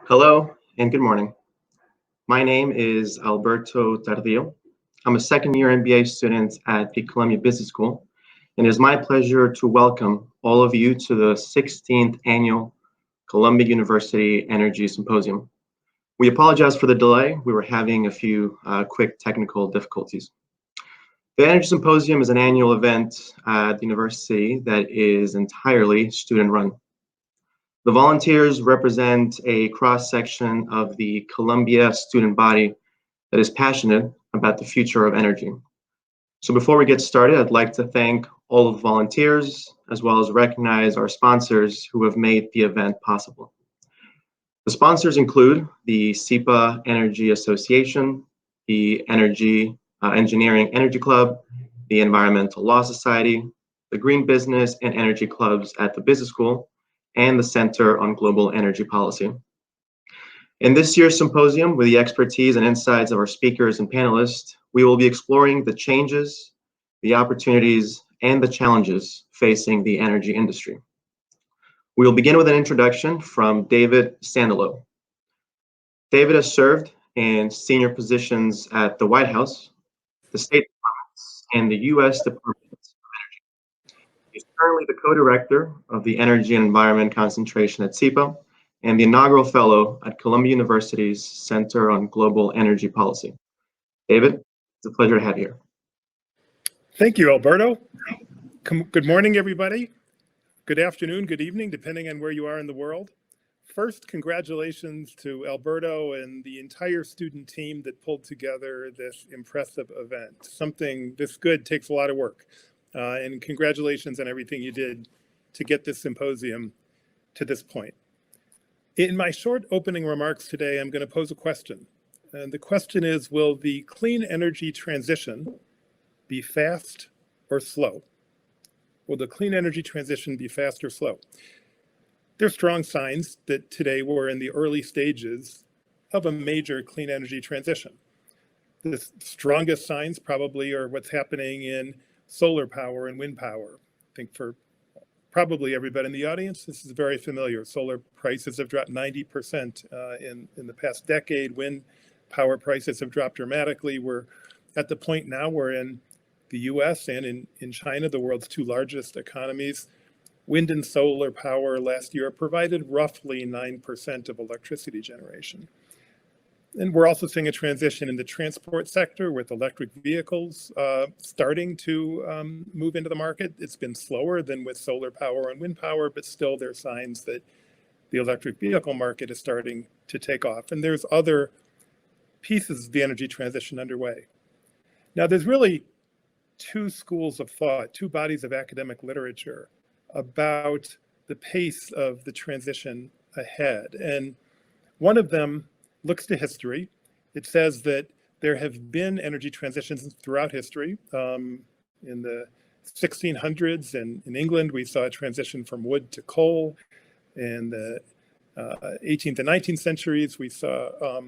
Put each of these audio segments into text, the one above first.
Hello and good morning. My name is Alberto Tardillo. I'm a second year MBA student at the Columbia Business School, and it is my pleasure to welcome all of you to the 16th annual Columbia University Energy Symposium. We apologize for the delay. We were having a few quick technical difficulties. The Energy Symposium is an annual event at the university that is entirely student-run. The volunteers represent a cross-section of the Columbia student body that is passionate about the future of energy. So before we get started, I'd like to thank all of the volunteers, as well as recognize our sponsors who have made the event possible. The sponsors include the SEPA Energy Association, the Engineering Energy Club, the Environmental Law Society, the Green Business and Energy Clubs at the Business School, and the Center on Global Energy Policy. In this year's symposium, with the expertise and insights of our speakers and panelists, we will be exploring the changes, the opportunities, and the challenges facing the energy industry. We will begin with an introduction from David Sandalow. David has served in senior positions at the White House, the State Department, and the U.S. Department of Energy. He's currently the co-director of the Energy and Environment Concentration at SEPA and the inaugural fellow at Columbia University's Center on Global Energy Policy. David, it's a pleasure to have you here. Thank you, Alberto. Good morning, everybody. Good afternoon, good evening, depending on where you are in the world. First, congratulations to Alberto and the entire student team that pulled together this impressive event. Something this good takes a lot of work. And congratulations on everything you did to get this symposium to this point. In my short opening remarks today, I'm going to pose a question. And the question is, will the clean energy transition be fast or slow? Will the clean energy transition be fast or slow? There's strong signs that today we're in the early stages of a major clean energy transition. The strongest signs probably are what's happening in solar power and wind power. I think for probably everybody in the audience, this is very familiar. Solar prices have dropped 90% in the past decade. Wind power prices have dropped dramatically. We're at the point now where in the US and in China, the world's two largest economies, wind and solar power last year provided roughly 9% of electricity generation. And we're also seeing a transition in the transport sector with electric vehicles starting to move into the market. It's been slower than with solar power and wind power, but still there are signs that the electric vehicle market is starting to take off. And there's other pieces of the energy transition underway. Now, there's really two schools of thought, two bodies of academic literature about the pace of the transition ahead. And one of them looks to history. It says that there have been energy transitions throughout history. In the 1600s in England, we saw a transition from wood to coal. In the 18th and 19th centuries, we saw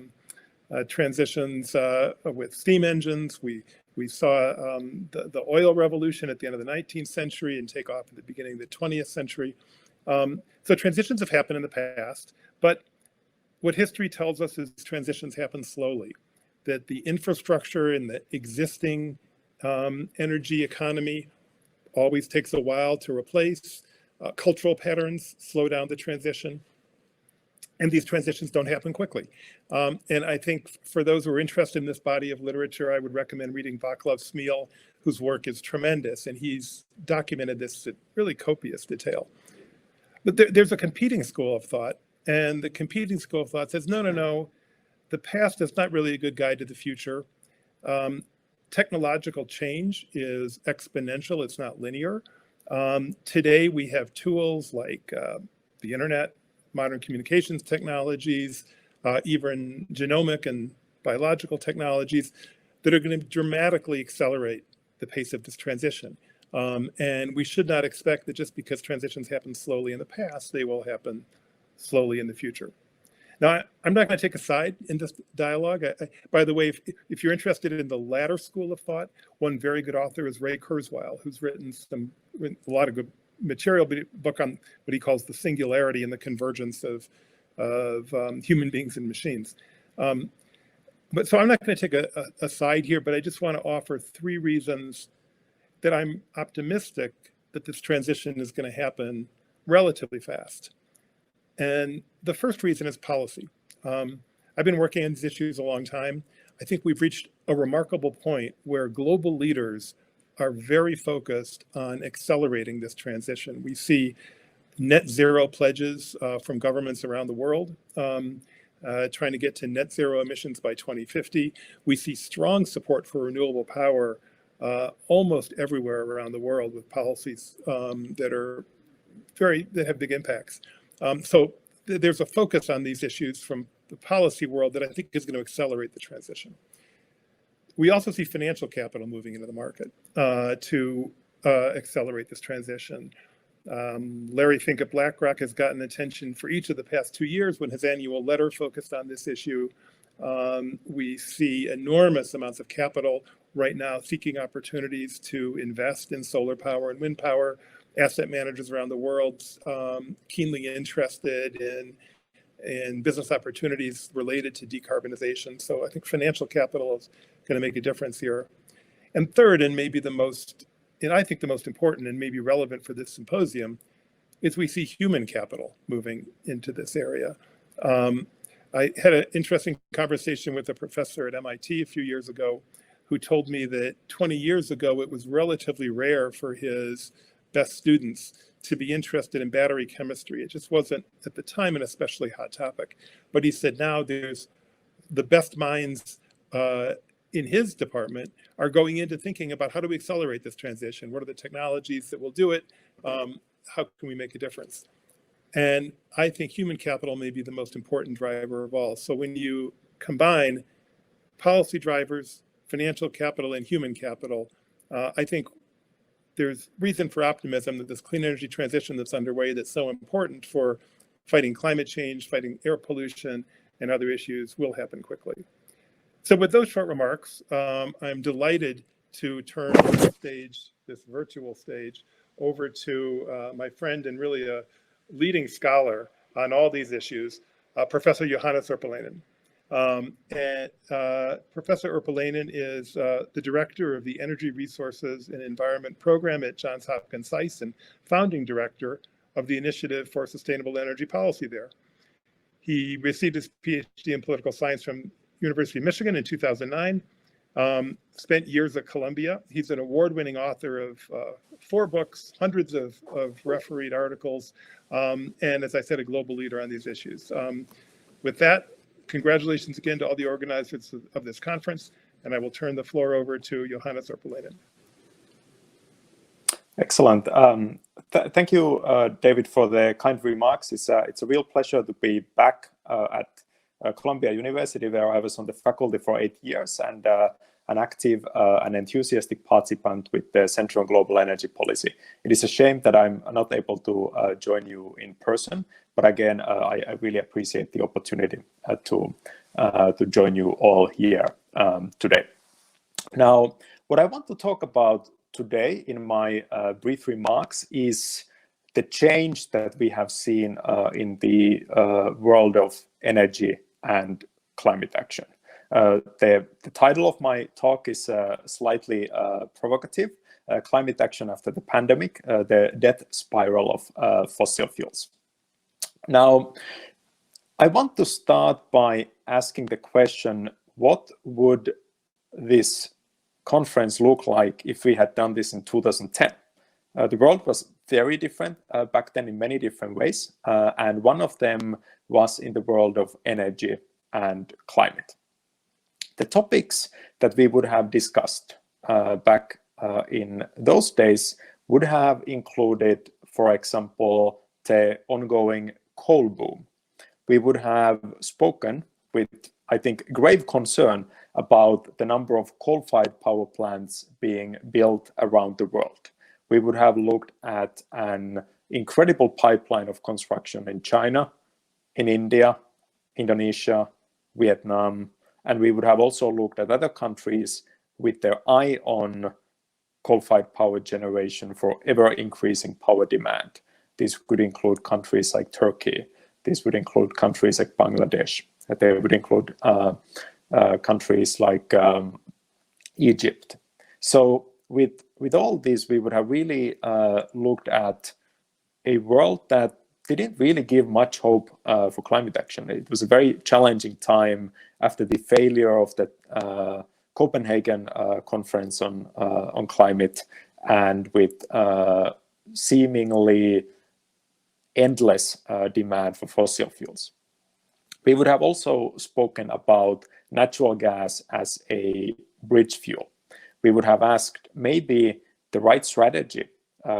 transitions with steam engines. We saw the oil revolution at the end of the 19th century and take off at the beginning of the 20th century. So transitions have happened in the past, but what history tells us is transitions happen slowly, that the infrastructure in the existing energy economy always takes a while to replace. Cultural patterns slow down the transition. And these transitions don't happen quickly. And I think for those who are interested in this body of literature, I would recommend reading Vaclav Smil, whose work is tremendous. And he's documented this in really copious detail. But there's a competing school of thought. And the competing school of thought says, no, the past is not really a good guide to the future. Technological change is exponential, it's not linear. Today we have tools like the internet, modern communications technologies, even genomic and biological technologies that are going to dramatically accelerate the pace of this transition. And we should not expect that just because transitions happen slowly in the past, they will happen slowly in the future. Now, I'm not going to take a side in this dialogue. By the way, if you're interested in the latter school of thought, one very good author is Ray Kurzweil, who's written a lot of good material, but book on what he calls the singularity and the convergence of human beings and machines. But so I'm not going to take a side here, but I just want to offer 3 reasons that I'm optimistic that this transition is going to happen relatively fast. And the first reason is policy. I've been working on these issues a long time. I think we've reached a remarkable point where global leaders are very focused on accelerating this transition. We see net zero pledges from governments around the world, trying to get to net zero emissions by 2050. We see strong support for renewable power almost everywhere around the world, with policies that have big impacts. So there's a focus on these issues from the policy world that I think is going to accelerate the transition. We also see financial capital moving into the market to accelerate this transition. Larry Fink at BlackRock has gotten attention for each of the past 2 years when his annual letter focused on this issue. We see enormous amounts of capital right now seeking opportunities to invest in solar power and wind power. Asset managers around the world keenly interested in business opportunities related to decarbonization. So I think financial capital is going to make a difference here. And third, and maybe I think the most important and maybe relevant for this symposium, is we see human capital moving into this area. I had an interesting conversation with a professor at MIT a few years ago who told me that 20 years ago, it was relatively rare for his best students to be interested in battery chemistry. It just wasn't at the time an especially hot topic. But he said now there's the best minds in his department are going into thinking about how do we accelerate this transition? What are the technologies that will do it? How can we make a difference? And I think human capital may be the most important driver of all. So when you combine policy drivers, financial capital, and human capital, I think there's reason for optimism that this clean energy transition that's underway, that's so important for fighting climate change, fighting air pollution, and other issues, will happen quickly. So with those short remarks, I'm delighted to turn the stage, this virtual stage, over to my friend and really a leading scholar on all these issues, Professor Johannes Urpilainen. Professor Urpilainen is the director of the Energy Resources and Environment Program at Johns Hopkins SAIS and founding director of the Initiative for Sustainable Energy Policy there. He received his PhD in political science from University of Michigan in 2009, spent years at Columbia. He's an award-winning author of 4 books, hundreds of refereed articles, and as I said, a global leader on these issues. With that, congratulations again to all the organizers of this conference, and I will turn the floor over to Johannes Urpilainen. Excellent. Thank you, David, for the kind remarks. It's a real pleasure to be back at Columbia University, where I was on the faculty for 8 years and an active and enthusiastic participant with the Center on Global Energy Policy. It is a shame that I'm not able to join you in person, but again, I really appreciate the opportunity to join you all here today. Now, what I want to talk about today in my brief remarks is the change that we have seen in the world of energy and climate action. The title of my talk is slightly provocative, Climate Action After the Pandemic, the Death Spiral of Fossil Fuels. Now, I want to start by asking the question, what would this conference look like if we had done this in 2010? The world was very different back then in many different ways, and one of them was in the world of energy and climate. The topics that we would have discussed back in those days would have included, for example, the ongoing coal boom. We would have spoken with, I think, grave concern about the number of coal-fired power plants being built around the world. We would have looked at an incredible pipeline of construction in China, in India, Indonesia, Vietnam, and we would have also looked at other countries with their eye on coal-fired power generation for ever-increasing power demand. This could include countries like Turkey, This would include countries like Bangladesh. They would include countries like Egypt. So with all this, we would have really looked at a world that didn't really give much hope for climate action. It was a very challenging time after the failure of the Copenhagen conference on climate, and with seemingly endless demand for fossil fuels. We would have also spoken about natural gas as a bridge fuel. We would have asked maybe the right strategy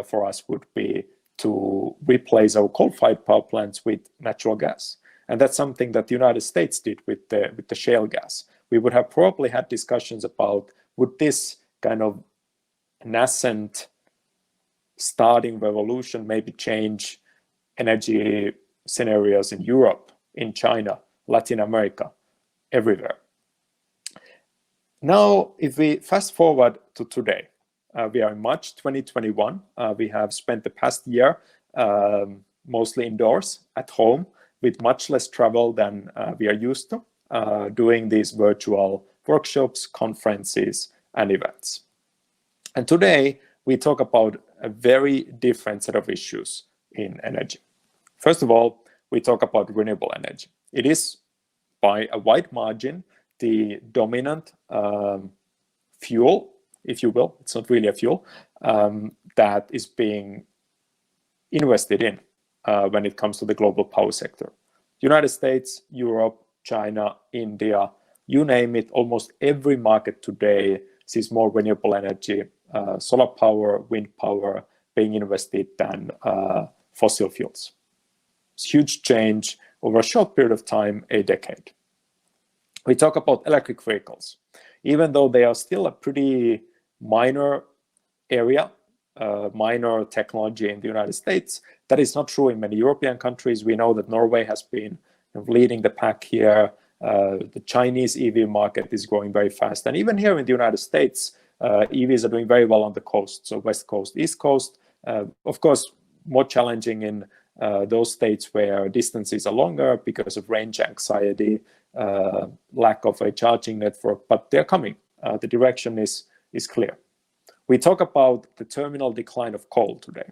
for us would be to replace our coal-fired power plants with natural gas. And that's something that the United States did with the shale gas. We would have probably had discussions about, would this kind of nascent starting revolution maybe change energy scenarios in Europe, in China, Latin America, everywhere. Now, if we fast forward to today, we are in March 2021. We have spent the past year mostly indoors at home with much less travel than we are used to, doing these virtual workshops, conferences, and events. And today, we talk about a very different set of issues in energy. First of all, we talk about renewable energy. It is, by a wide margin, the dominant fuel, if you will. It's not really a fuel, that is being invested in when it comes to the global power sector. United States, Europe, China, India, you name it, almost every market today sees more renewable energy, solar power, wind power being invested than fossil fuels. It's a huge change over a short period of time, a decade. We talk about electric vehicles. Even though they are still a pretty minor area, minor technology in the United States, that is not true in many European countries. We know that Norway has been leading the pack here. The Chinese EV market is growing very fast. And even here in the United States, EVs are doing very well on the coast. So West Coast, East Coast, of course, more challenging in those states where distances are longer because of range anxiety, lack of a charging network, but they're coming. The direction is clear. We talk about the terminal decline of coal today.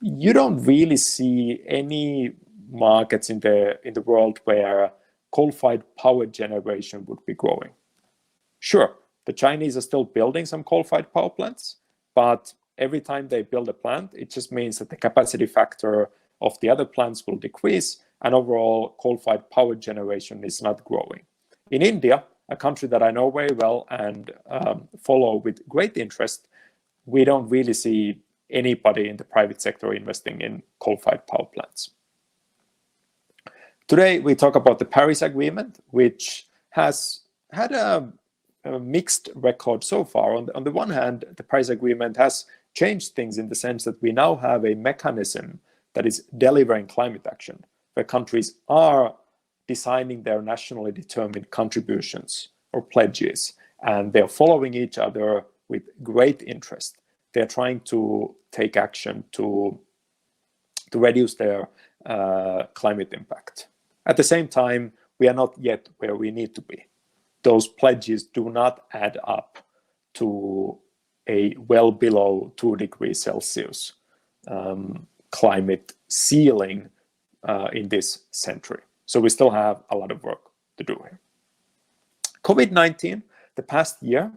You don't really see any markets in the world where coal-fired power generation would be growing. Sure, the Chinese are still building some coal-fired power plants, but every time they build a plant, it just means that the capacity factor of the other plants will decrease, and overall coal-fired power generation is not growing. In India, a country that I know very well and follow with great interest, we don't really see anybody in the private sector investing in coal-fired power plants. Today, we talk about the Paris Agreement, which has had a mixed record so far. On the one hand, the Paris Agreement has changed things in the sense that we now have a mechanism that is delivering climate action, where countries are designing their nationally determined contributions or pledges, and they're following each other with great interest. They're trying to take action to reduce their climate impact. At the same time, we are not yet where we need to be. Those pledges do not add up to a well below 2 degrees Celsius climate ceiling in this century. So we still have a lot of work to do here. COVID-19, the past year,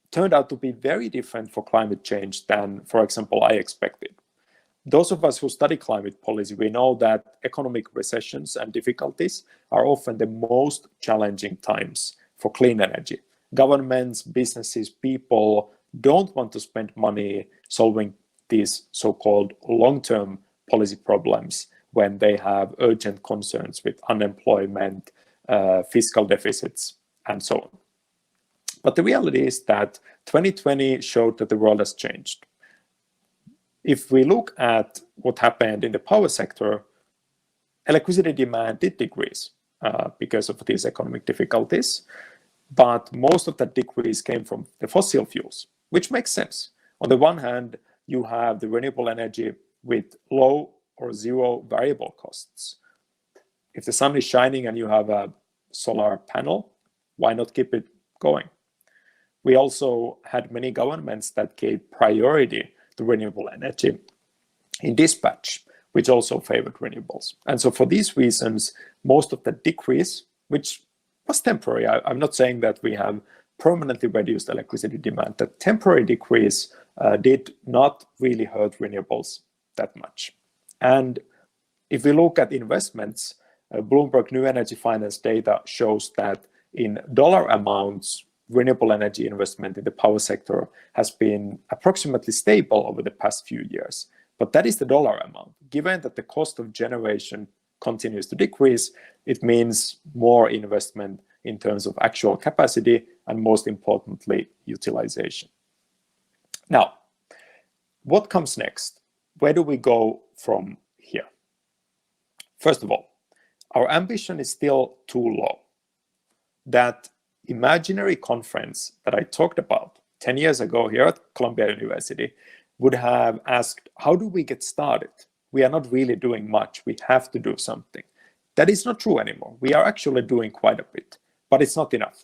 turned out to be very different for climate change than, for example, I expected. Those of us who study climate policy, we know that economic recessions and difficulties are often the most challenging times for clean energy. Governments, businesses, people don't want to spend money solving these so-called long-term policy problems when they have urgent concerns with unemployment, fiscal deficits, and so on. But the reality is that 2020 showed that the world has changed. If we look at what happened in the power sector, electricity demand did decrease because of these economic difficulties, but most of that decrease came from the fossil fuels, which makes sense. On the one hand, you have the renewable energy with low or zero variable costs. If the sun is shining and you have a solar panel, why not keep it going? We also had many governments that gave priority to renewable energy in dispatch, which also favored renewables. And so for these reasons, most of the decrease, which was temporary, I'm not saying that we have permanently reduced electricity demand, the temporary decrease did not really hurt renewables that much. And if we look at investments, Bloomberg New Energy Finance data shows that in dollar amounts, renewable energy investment in the power sector has been approximately stable over the past few years. But that is the dollar amount. Given that the cost of generation continues to decrease, it means more investment in terms of actual capacity and, most importantly, utilization. Now, what comes next? Where do we go from here? First of all, our ambition is still too low. That imaginary conference that I talked about 10 years ago here at Columbia University would have asked, how do we get started? We are not really doing much. We have to do something. That is not true anymore. We are actually doing quite a bit, but it's not enough.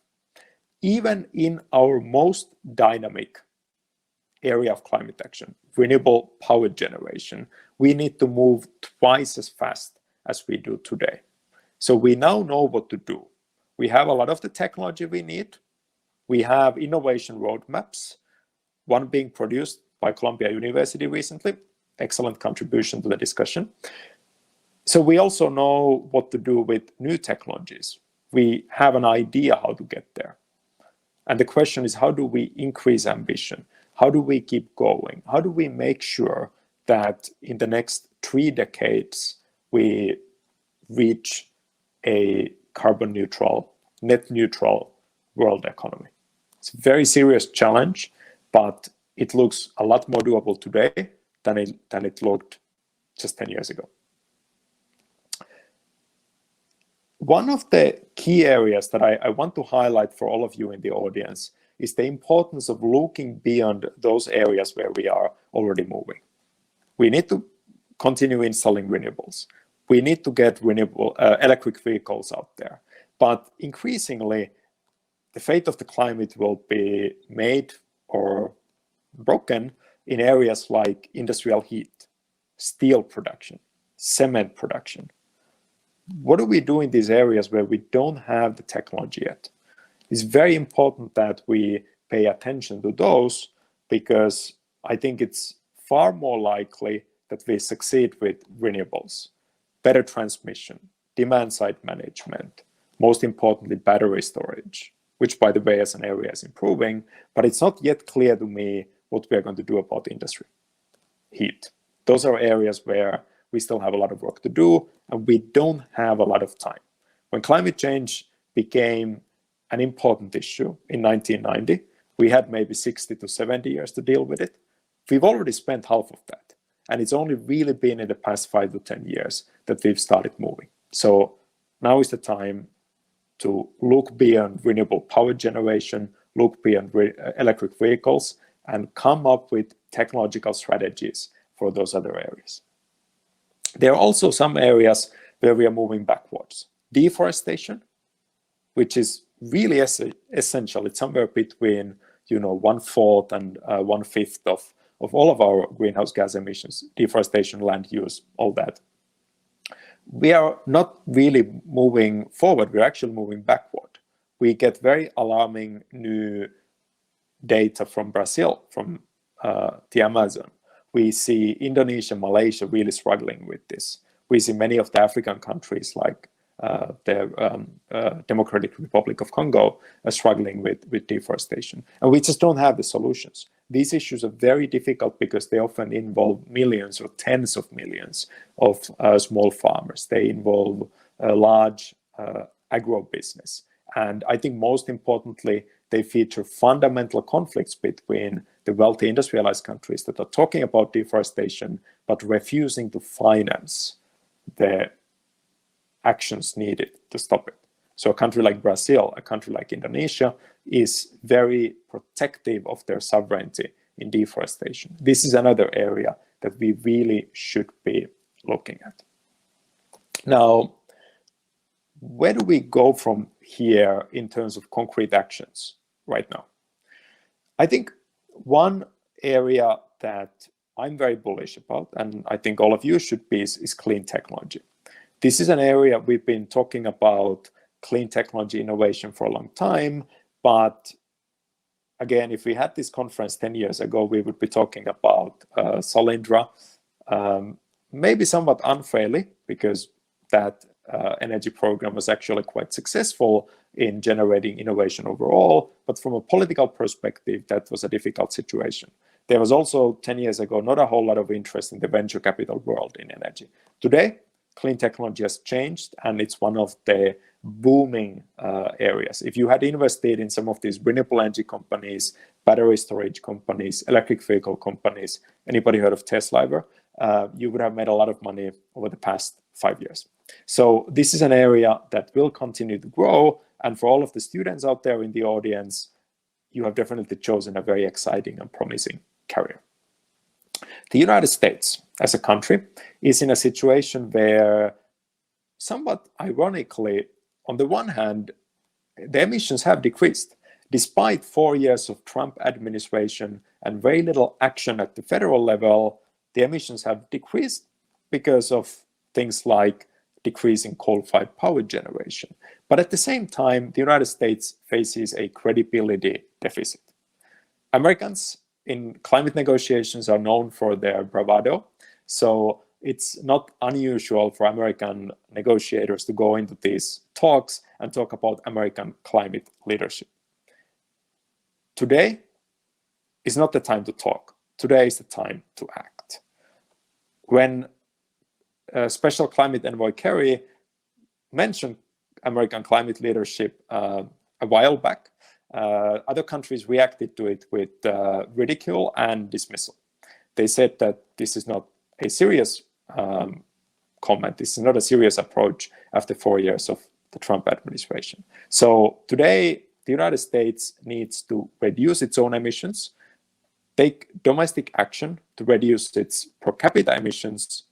Even in our most dynamic area of climate action, renewable power generation, we need to move twice as fast as we do today. So we now know what to do. We have a lot of the technology we need. We have innovation roadmaps, one being produced by Columbia University recently. Excellent contribution to the discussion. So we also know what to do with new technologies. We have an idea how to get there. And the question is, how do we increase ambition? How do we keep going? How do we make sure that in the next 3 decades, we reach a carbon neutral, net neutral world economy? It's a very serious challenge, but it looks a lot more doable today than it looked just 10 years ago. One of the key areas that I want to highlight for all of you in the audience is the importance of looking beyond those areas where we are already moving. We need to continue installing renewables. We need to get renewable electric vehicles out there. But increasingly, the fate of the climate will be made or broken in areas like industrial heat, steel production, cement production. What do we do in these areas where we don't have the technology yet? It's very important that we pay attention to those, because I think it's far more likely that we succeed with renewables, better transmission, demand side management, most importantly, battery storage, which, by the way, as an area is improving, but it's not yet clear to me what we are going to do about industry. Heat. Those are areas where we still have a lot of work to do, and we don't have a lot of time. When climate change became an important issue in 1990, we had maybe 60 to 70 years to deal with it. We've already spent half of that. And it's only really been in the past 5 to 10 years that we've started moving. So now is the time to look beyond renewable power generation, look beyond electric vehicles, and come up with technological strategies for those other areas. There are also some areas where we are moving backwards. Deforestation, which is really essential. It's somewhere between 1/4 and 1/5 of all of our greenhouse gas emissions, deforestation, land use, all that. We are not really moving forward, we're actually moving backward. We get very alarming new data from Brazil, from the Amazon. We see Indonesia, Malaysia really struggling with this. We see many of the African countries like the Democratic Republic of Congo are struggling with deforestation. And we just don't have the solutions. These issues are very difficult because they often involve millions or tens of millions of small farmers. They involve a large agro-business. And I think most importantly, they feature fundamental conflicts between the wealthy industrialized countries that are talking about deforestation, but refusing to finance the actions needed to stop it. So a country like Brazil, a country like Indonesia, is very protective of their sovereignty in deforestation. This is another area that we really should be looking at. Now, where do we go from here in terms of concrete actions right now? I think one area that I'm very bullish about, and I think all of you should be, is clean technology. This is an area we've been talking about clean technology innovation for a long time, but again, if we had this conference 10 years ago, we would be talking about Solindra, maybe somewhat unfairly, because that energy program was actually quite successful in generating innovation overall, but from a political perspective, that was a difficult situation. There was also 10 years ago not a whole lot of interest in the venture capital world in energy. Today, clean technology has changed, and it's one of the booming areas. If you had invested in some of these renewable energy companies, battery storage companies, electric vehicle companies, anybody heard of Tesla ever? You would have made a lot of money over the past 5 years. So this is an area that will continue to grow. And for all of the students out there in the audience, you have definitely chosen a very exciting and promising career. The United States as a country is in a situation where, somewhat ironically, on the one hand, the emissions have decreased. Despite 4 years of Trump administration and very little action at the federal level, the emissions have decreased because of things like decreasing coal-fired power generation. But at the same time, the United States faces a credibility deficit. Americans in climate negotiations are known for their bravado. So it's not unusual for American negotiators to go into these talks and talk about American climate leadership. Today is not the time to talk. Today is the time to act. When Special Climate Envoy Kerry mentioned American climate leadership a while back, other countries reacted to it with ridicule and dismissal. They said that this is not a serious comment. This is not a serious approach after 4 years of the Trump administration. So today, the United States needs to reduce its own emissions, take domestic action to reduce its per capita emissions,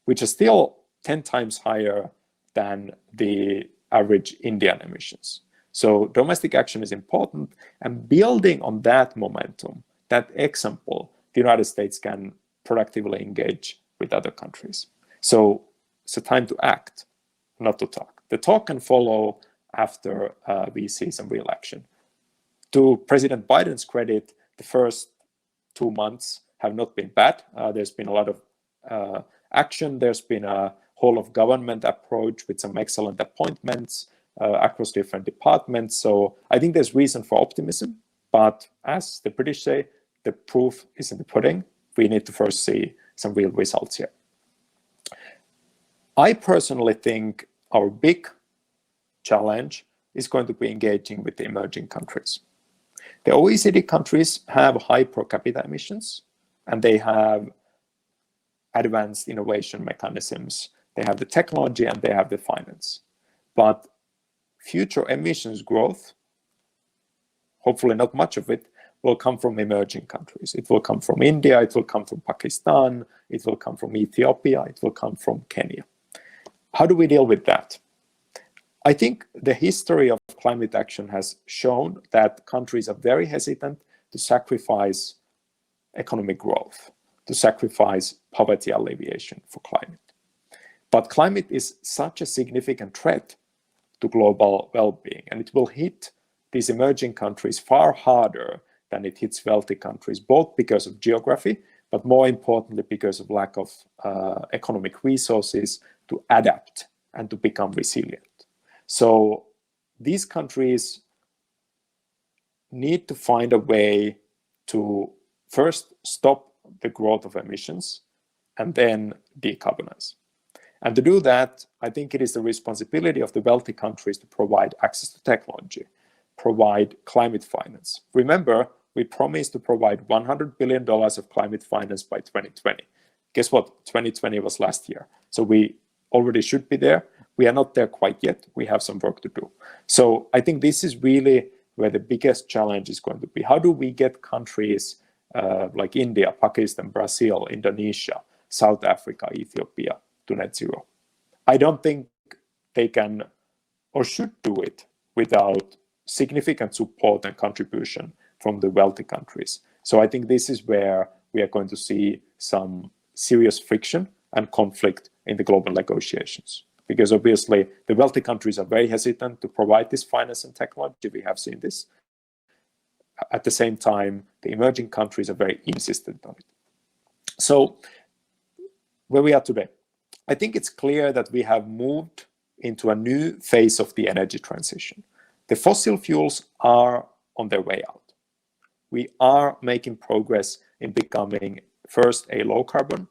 which are still 10 times higher than the average Indian emissions. So domestic action is important, and building on that momentum, that example, the United States can productively engage with other countries. So it's a time to act, not to talk. The talk can follow after we see some real action. To President Biden's credit, the first 2 months have not been bad. There's been a lot of action. There's been a whole of government approach with some excellent appointments across different departments. So I think there's reason for optimism. But as the British say, the proof is in the pudding. We need to first see some real results here. I personally think our big challenge is going to be engaging with the emerging countries. The OECD countries have high per capita emissions, and they have advanced innovation mechanisms. They have the technology and they have the finance. But future emissions growth, hopefully not much of it, will come from emerging countries. It will come from India, it will come from Pakistan, it will come from Ethiopia, it will come from Kenya. How do we deal with that? I think the history of climate action has shown that countries are very hesitant to sacrifice economic growth, to sacrifice poverty alleviation for climate. But climate is such a significant threat to global well-being, and it will hit these emerging countries far harder than it hits wealthy countries, both because of geography, but more importantly, because of lack of economic resources to adapt and to become resilient. So these countries need to find a way to first stop the growth of emissions and then decarbonize. And to do that, I think it is the responsibility of the wealthy countries to provide access to technology, provide climate finance. Remember, we promised to provide $100 billion of climate finance by 2020. Guess what? 2020 was last year. So we already should be there. We are not there quite yet. We have some work to do. So I think this is really where the biggest challenge is going to be. How do we get countries like India, Pakistan, Brazil, Indonesia, South Africa, Ethiopia to net zero? I don't think they can or should do it without significant support and contribution from the wealthy countries. So I think this is where we are going to see some serious friction and conflict in the global negotiations. Because obviously the wealthy countries are very hesitant to provide this finance and technology. We have seen this. At the same time, the emerging countries are very insistent on it. So where we are today, I think it's clear that we have moved into a new phase of the energy transition. The fossil fuels are on their way out. We are making progress in becoming first a low carbon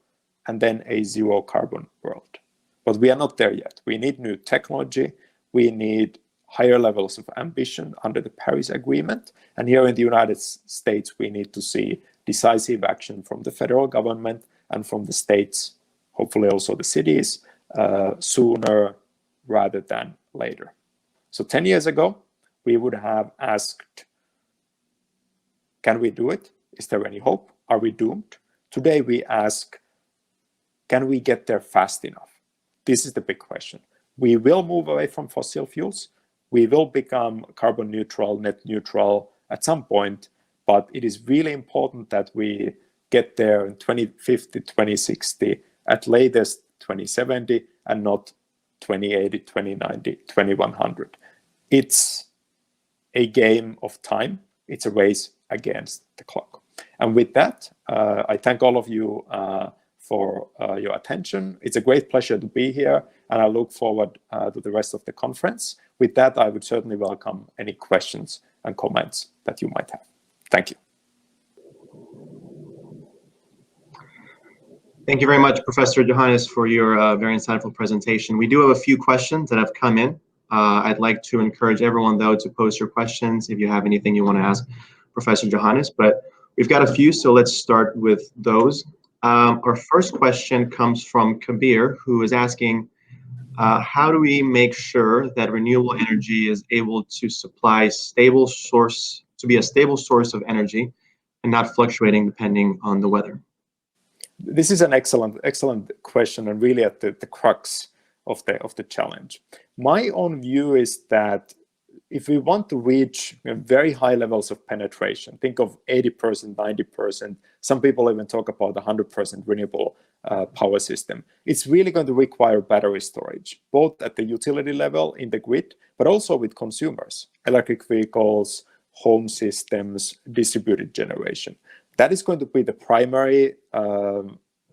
and then a zero carbon world. But we are not there yet. We need new technology. We need higher levels of ambition under the Paris Agreement. And here in the United States, we need to see decisive action from the federal government and from the states, hopefully also the cities, sooner rather than later. So 10 years ago, we would have asked, can we do it? Is there any hope? Are we doomed? Today we ask, can we get there fast enough? This is the big question. We will move away from fossil fuels. We will become carbon neutral, net neutral at some point, but it is really important that we get there in 2050, 2060, at latest 2070, and not 2080, 2090, 2100. It's a game of time. It's a race against the clock. And with that, I thank all of you for your attention. It's a great pleasure to be here, and I look forward to the rest of the conference. With that, I would certainly welcome any questions and comments that you might have. Thank you. Thank you very much, Professor Johannes, for your very insightful presentation. We do have a few questions that have come in. I'd like to encourage everyone, though, to post your questions if you have anything you want to ask Professor Johannes, but we've got a few, so let's start with those. Our first question comes from Kabir, who is asking, how do we make sure that renewable energy is able to supply be a stable source of energy and not fluctuating depending on the weather? This is an excellent question, and really at the crux of the challenge. My own view is that if we want to reach very high levels of penetration, think of 80%, 90%, some people even talk about 100% renewable power system, it's really going to require battery storage, both at the utility level in the grid, but also with consumers, electric vehicles, home systems, distributed generation. That is going to be the primary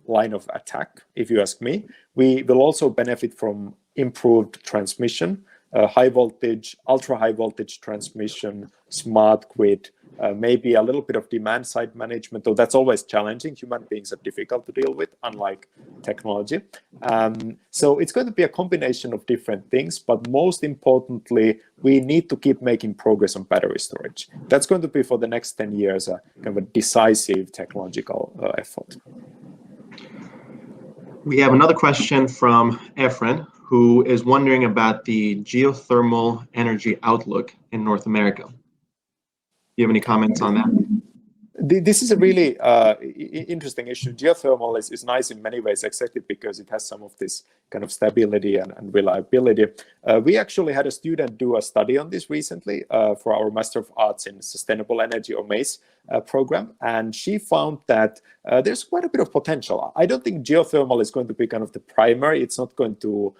line of attack, if you ask me. We will also benefit from improved transmission, high voltage, ultra high voltage transmission, smart grid, maybe a little bit of demand side management, though that's always challenging. Human beings are difficult to deal with, unlike technology. So it's going to be a combination of different things, but most importantly, we need to keep making progress on battery storage. That's going to be for the next 10 years a kind of a decisive technological effort. We have another question from Efren, who is wondering about the geothermal energy outlook in North America. Do you have any comments on that? This is a really interesting issue. Geothermal is nice in many ways, exactly because it has some of this kind of stability and reliability. We actually had a student do a study on this recently for our Master of Arts in Sustainable Energy, or MACE program, and she found that there's quite a bit of potential. I don't think geothermal is going to be kind of the primary. It's not going to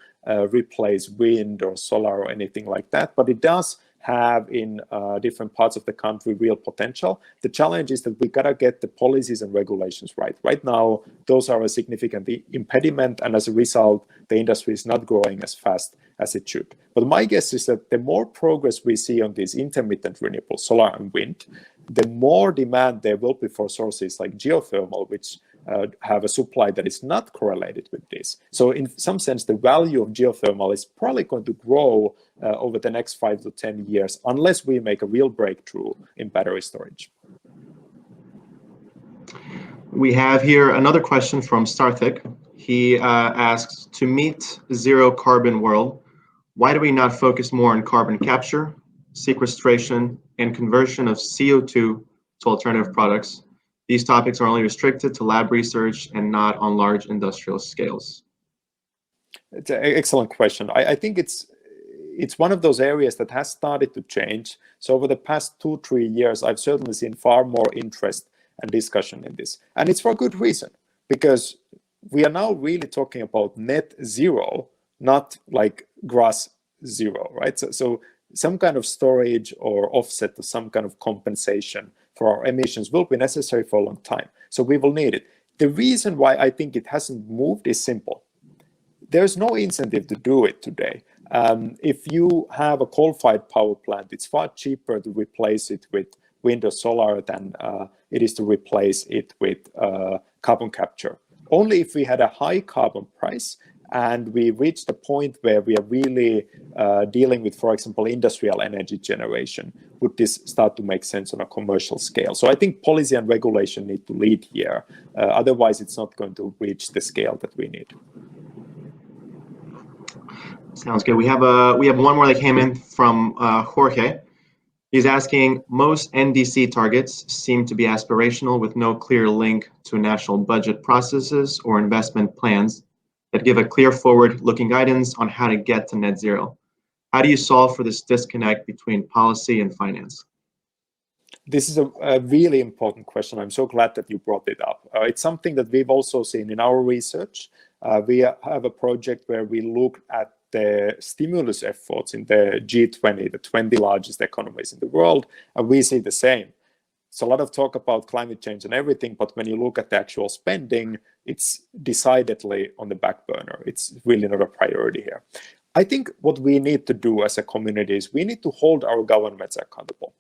replace wind or solar or anything like that, but it does have in different parts of the country real potential. The challenge is that we gotta get the policies and regulations right. Right now, those are a significant impediment, and as a result, the industry is not growing as fast as it should. But my guess is that the more progress we see on these intermittent renewables, solar and wind, the more demand there will be for sources like geothermal, which have a supply that is not correlated with this. So in some sense, the value of geothermal is probably going to grow over the next 5 to 10 years, unless we make a real breakthrough in battery storage. We have here another question from Starthik. He asks, to meet zero carbon world, why do we not focus more on carbon capture, sequestration, and conversion of CO2 to alternative products? These topics are only restricted to lab research and not on large industrial scales. It's an excellent question. I think it's it's one of those areas that has started to change. So over the past 2-3 years, I've certainly seen far more interest and discussion in this. And it's for a good reason, because we are now really talking about net zero, not like gross zero, right? So some kind of storage or offset to some kind of compensation for our emissions will be necessary for a long time. So we will need it. The reason why I think it hasn't moved is simple. There's no incentive to do it today. If you have a coal-fired power plant, it's far cheaper to replace it with wind or solar than it is to replace it with carbon capture. Only if we had a high carbon price and we reached a point where we are really dealing with, for example, industrial energy generation, would this start to make sense on a commercial scale. So I think policy and regulation need to lead here. Otherwise, it's not going to reach the scale that we need. Sounds good. We have one more that came in from Jorge. He's asking, most NDC targets seem to be aspirational with no clear link to national budget processes or investment plans that give a clear forward-looking guidance on how to get to net zero. How do you solve for this disconnect between policy and finance? This is a really important question. I'm so glad that you brought it up. It's something that we've also seen in our research. We have a project where we look at the stimulus efforts in the G20, the 20 largest economies in the world, and we see the same. It's a lot of talk about climate change and everything, but when you look at the actual spending, it's decidedly on the back burner. It's really not a priority here. I think what we need to do as a community is we need to hold our governments accountable.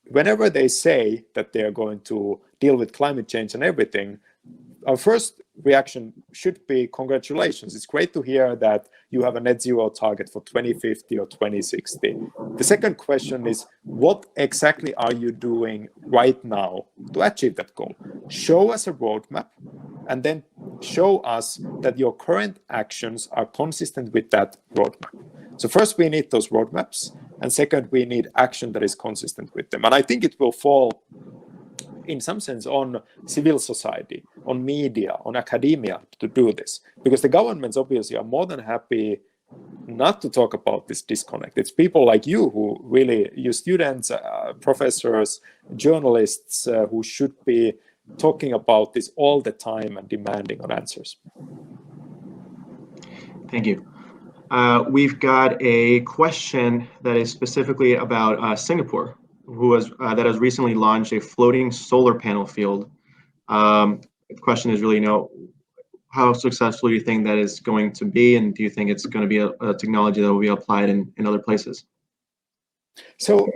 Whenever they say that they are going to deal with climate change and everything, our first reaction should be congratulations. It's great to hear that you have a net zero target for 2050 or 2060. The second question is, what exactly are you doing right now to achieve that goal? Show us a roadmap and then show us that your current actions are consistent with that roadmap. So first we need those roadmaps, and second we need action that is consistent with them. And I think it will fall in some sense on civil society, on media, on academia to do this, because the governments obviously are more than happy not to talk about this disconnect. It's people like you who really, you students, professors, journalists who should be talking about this all the time and demanding on answers. Thank you. We've got a question that is specifically about Singapore, that has recently launched a floating solar panel field. The question is really, how successful do you think that is going to be, and do you think it's going to be a technology that will be applied in other places? So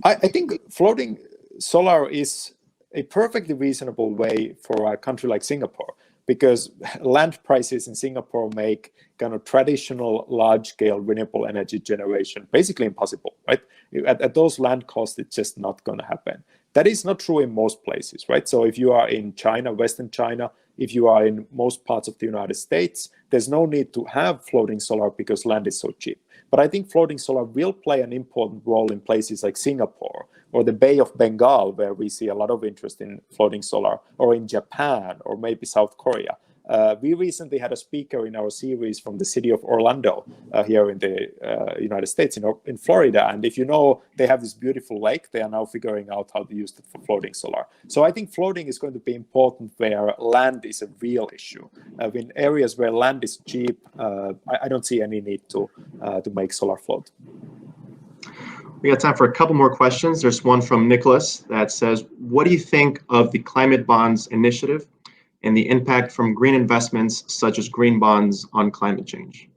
I think floating solar is a perfectly reasonable way for a country like Singapore, because land prices in Singapore make kind of traditional large-scale renewable energy generation basically impossible, right? At those land costs, it's just not going to happen. That is not true in most places, right? So if you are in China, Western China, if you are in most parts of the United States, there's no need to have floating solar because land is so cheap. But I think floating solar will play an important role in places like Singapore or the Bay of Bengal, where we see a lot of interest in floating solar, or in Japan, or maybe South Korea. We recently had a speaker in our series from the city of Orlando here in the United States, in Florida. And if you know, they have this beautiful lake. They are now figuring out how to use it for floating solar. So I think floating is going to be important where land is a real issue. In areas where land is cheap, I don't see any need to make solar float. We got time for a couple more questions. There's one from Nicholas that says, what do you think of the climate bonds initiative and the impact from green investments such as green bonds on climate change?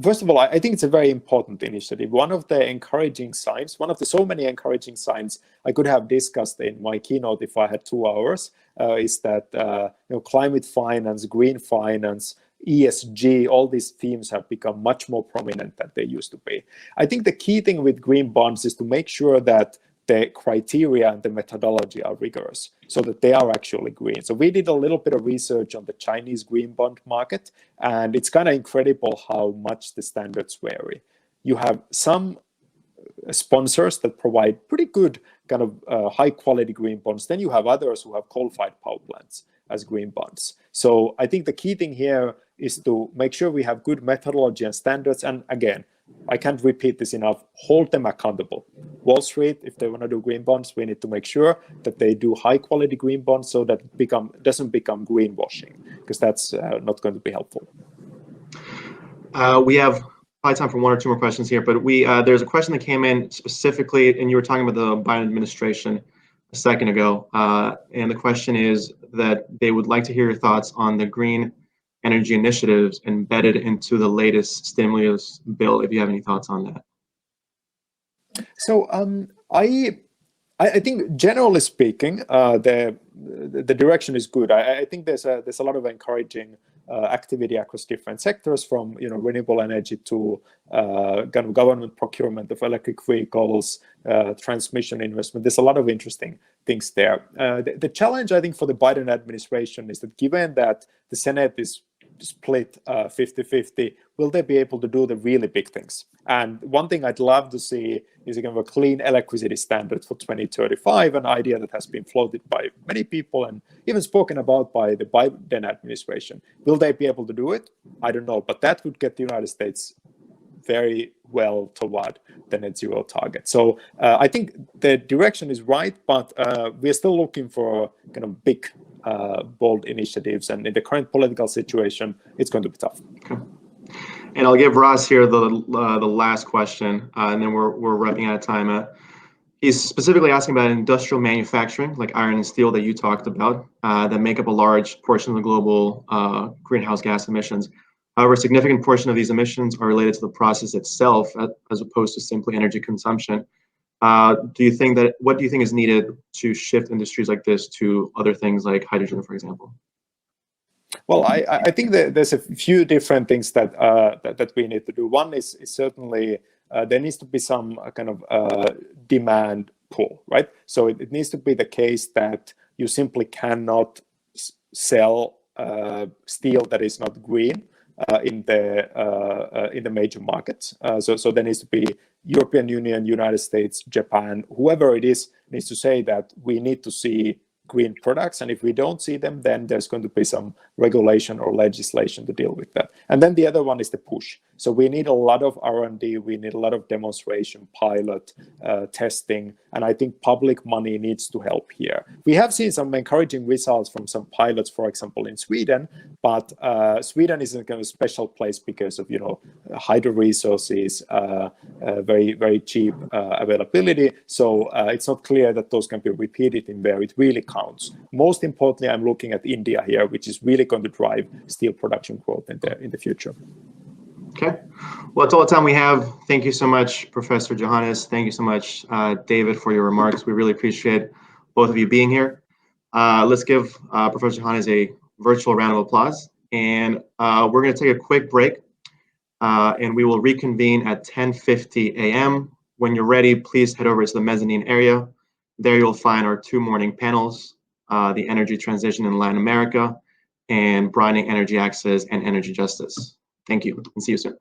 First of all, I think it's a very important initiative. One of the encouraging signs, one of the so many encouraging signs I could have discussed in my keynote if I had 2 hours, is that climate finance, green finance, ESG, all these themes have become much more prominent than they used to be. I think the key thing with green bonds is to make sure that the criteria and the methodology are rigorous so that they are actually green. So we did a little bit of research on the Chinese green bond market, and it's kind of incredible how much the standards vary. You have some sponsors that provide pretty good kind of high quality green bonds. Then you have others who have coal-fired power plants as green bonds. So I think the key thing here is to make sure we have good methodology and standards. And again, I can't repeat this enough. Hold them accountable. Wall Street, if they want to do green bonds, we need to make sure that they do high quality green bonds so that it doesn't become greenwashing, because that's not going to be helpful. We have probably time for one or two more questions here, but there's a question that came in specifically, and you were talking about the Biden administration a second ago, and the question is that they would like to hear your thoughts on the green energy initiatives embedded into the latest stimulus bill, if you have any thoughts on that. So I think, generally speaking, the direction is good. I think there's a lot of encouraging activity across different sectors, from renewable energy to kind of government procurement of electric vehicles, transmission investment. There's a lot of interesting things there. The challenge, I think, for the Biden administration is that, given that the Senate is split 50-50, will they be able to do the really big things? And one thing I'd love to see is a kind of a clean electricity standard for 2035, an idea that has been floated by many people and even spoken about by the Biden administration. Will they be able to do it? I don't know, but that would get the United States very well toward the net zero target. So I think the direction is right, but we're still looking for kind of big, bold initiatives. And in the current political situation, it's going to be tough. Okay. And I'll give Ross here the last question, and then we're wrapping out of time. He's specifically asking about industrial manufacturing, like iron and steel that you talked about, that make up a large portion of the global greenhouse gas emissions. However, a significant portion of these emissions are related to the process itself, as opposed to simply energy consumption. What do you think is needed to shift industries like this to other things like hydrogen, for example? Well, I think that there's a few different things that we need to do. One is certainly there needs to be some kind of demand pull, right? So it needs to be the case that you simply cannot sell steel that is not green in the major markets. So there needs to be European Union, United States, Japan, whoever it is, needs to say that we need to see green products, and if we don't see them, then there's going to be some regulation or legislation to deal with that. And then the other one is the push. So we need a lot of R&D, we need a lot of demonstration, pilot, testing, and I think public money needs to help here. We have seen some encouraging results from some pilots, for example, in Sweden, but Sweden is a kind of special place because of hydro resources, very, very cheap availability. So it's not clear that those can be repeated in where it really counts. Most importantly, I'm looking at India here, which is really going to drive steel production growth in the future. Okay, well, that's all the time we have. Thank you so much, Professor Johannes. Thank you so much, David, for your remarks. We really appreciate both of you being here. Let's give Professor Johannes a virtual round of applause. And we're going to take a quick break, and we will reconvene at 10:50 a.m. When you're ready, please head over to the mezzanine area. There you'll find our 2 morning panels, the energy transition in Latin America and broadening energy access and energy justice. Thank you, and see you soon.